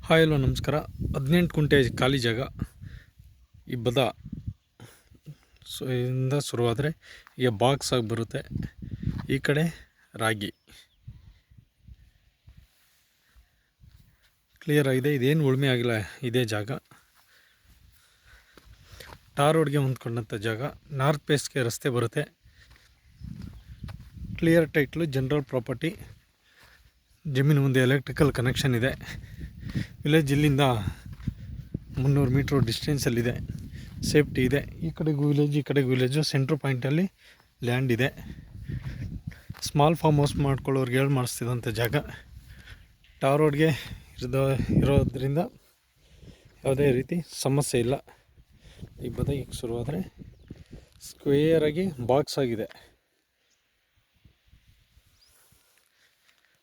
Hi hello ನಮಸ್ಕಾರ. 18 ಕುಂಟೆ ಖಾಲಿ ಜಾಗ. ಈ ಬದ ಇಂದ ಶುರುವಾದರೆ ಈಗ ಬಾಕ್ಸ್ ಆಗಿ ಬರುತ್ತೆ. ಈ ಕಡೆ ರಾಗಿ ಕ್ಲಿಯರ್ ಆಗಿದೆ. ಇದೇನು ಉಳುಮೆ ಆಗಿಲ್ಲ. ಇದೇ ಜಾಗ ಟಾರ್ ರೋಡ್ಗೆ ಹೊಂದ್ಕೊಂಡಂಥ ಜಾಗ. ನಾರ್ತ್ ಫೇಸ್ಗೆ ರಸ್ತೆ ಬರುತ್ತೆ. Clear title, general property. ಜಮೀನು ಮುಂದೆ ಎಲೆಕ್ಟ್ರಿಕಲ್ ಕನೆಕ್ಷನ್ ಇದೆ. ವಿಲೇಜ್ ಇಲ್ಲಿಂದ 300 ಮೀಟ್ರ್ ಡಿಸ್ಟೆನ್ಸಲ್ಲಿದೆ. ಸೇಫ್ಟಿ ಇದೆ. ಈ ಕಡೆಗೂ ವಿಲೇಜ್, ಈ ಕಡೆಗೂ ವಿಲೇಜು. ಸೆಂಟ್ರ್ ಪಾಯಿಂಟಲ್ಲಿ ಲ್ಯಾಂಡ್ ಇದೆ. ಸ್ಮಾಲ್ ಫಾರ್ಮ್ ಹೌಸ್ ಮಾಡ್ಕೊಳ್ಳೋರ್ಗೆ ಹೇಳಿ ಮಾಡಿಸ್ತಿದ್ದಂಥ ಜಾಗ. ಟಾರ್ ರೋಡ್ಗೆ ಇರೋದ್ರಿಂದ ಯಾವುದೇ ರೀತಿ ಸಮಸ್ಯೆ ಇಲ್ಲ. ಈ ಬದ ಈಗ ಶುರುವಾದರೆ ಸ್ಕ್ವೇರಾಗಿ ಬಾಕ್ಸ್ ಆಗಿದೆ.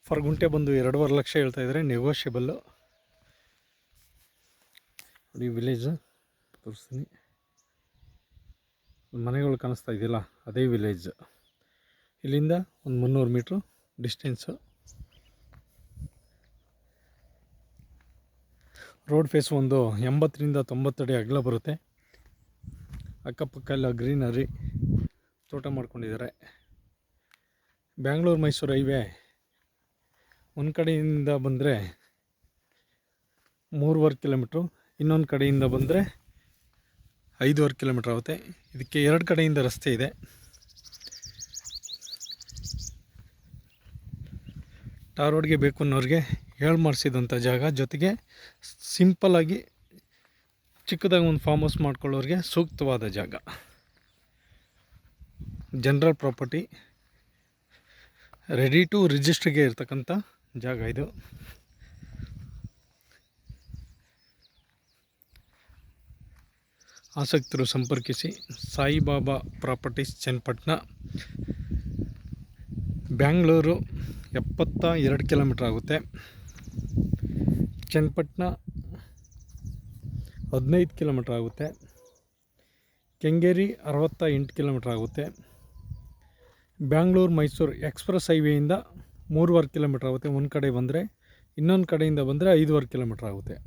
ಫರ್ ಗುಂಟೆ ಬಂದು 2.5 ಲಕ್ಷ ಹೇಳ್ತಾಯಿದ್ದಾರೆ, ನೆಗೋಷಿಯಬಲ್ಲು. ನೋಡಿ ವಿಲೇಜು ತೋರಿಸ್ತೀನಿ. ಮನೆಗಳು ಕಾಣಿಸ್ತಾ ಇದೆಯಲ್ಲ, ಅದೇ ವಿಲೇಜ್. ಇಲ್ಲಿಂದ ಒಂದು 300 ಮೀಟ್ರು ಡಿಸ್ಟೆನ್ಸು. ರೋಡ್ ಫೇಸ್ ಒಂದು 80 ರಿಂದ 90 ಅಡಿ ಅಗಲ ಬರುತ್ತೆ. ಅಕ್ಕಪಕ್ಕ ಎಲ್ಲ ಗ್ರೀನರಿ, ತೋಟ ಮಾಡ್ಕೊಂಡಿದ್ದಾರೆ. ಬ್ಯಾಂಗ್ಳೂರು ಮೈಸೂರು ಹೈವೇ ಒಂದು ಕಡೆಯಿಂದ ಬಂದರೆ 3.5 ಕಿಲೋಮೀಟ್ರು, ಇನ್ನೊಂದು ಕಡೆಯಿಂದ ಬಂದರೆ 5.5 ಕಿಲೋಮೀಟ್ರ್ ಆಗುತ್ತೆ. ಇದಕ್ಕೆ 2 ಕಡೆಯಿಂದ ರಸ್ತೆ ಇದೆ. ಟಾರ್ ರೋಡ್ಗೆ ಬೇಕು ಅನ್ನೋರಿಗೆ ಹೇಳಿ ಮಾಡಿಸಿದಂಥ ಜಾಗ. ಜೊತೆಗೆ ಸಿಂಪಲ್ಲಾಗಿ ಚಿಕ್ಕದಾಗಿ ಒಂದು ಫಾರ್ಮ್ ಹೌಸ್ ಮಾಡ್ಕೊಳ್ಳೋರಿಗೆ ಸೂಕ್ತವಾದ ಜಾಗ. ಜನರಲ್ ಪ್ರಾಪರ್ಟಿ, ರೆಡಿ ಟು ರಿಜಿಸ್ಟ್ರಿಗೆ ಇರ್ತಕ್ಕಂಥ ಜಾಗ ಇದು. ಆಸಕ್ತರು ಸಂಪರ್ಕಿಸಿ. ಸಾಯಿಬಾಬಾ ಪ್ರಾಪರ್ಟೀಸ್, ಚನ್ನಪಟ್ಟಣ. ಬ್ಯಾಂಗ್ಳೂರು 72 ಕಿಲೋಮೀಟ್ರ್ ಆಗುತ್ತೆ. ಚನ್ನಪಟ್ಟಣ 15 ಕಿಲೋಮೀಟ್ರ್ ಆಗುತ್ತೆ. ಕೆಂಗೇರಿ 68 ಕಿಲೋಮೀಟ್ರ್ ಆಗುತ್ತೆ. ಬ್ಯಾಂಗ್ಳೂರು ಮೈಸೂರು ಎಕ್ಸ್ಪ್ರೆಸ್ ಹೈವೇಯಿಂದ 3.5 ಕಿಲೋಮೀಟ್ರ್ ಆಗುತ್ತೆ ಒಂದು ಕಡೆ ಬಂದರೆ. ಇನ್ನೊಂದು ಕಡೆಯಿಂದ ಬಂದರೆ 5.5 ಕಿಲೋಮೀಟ್ರ್ ಆಗುತ್ತೆ.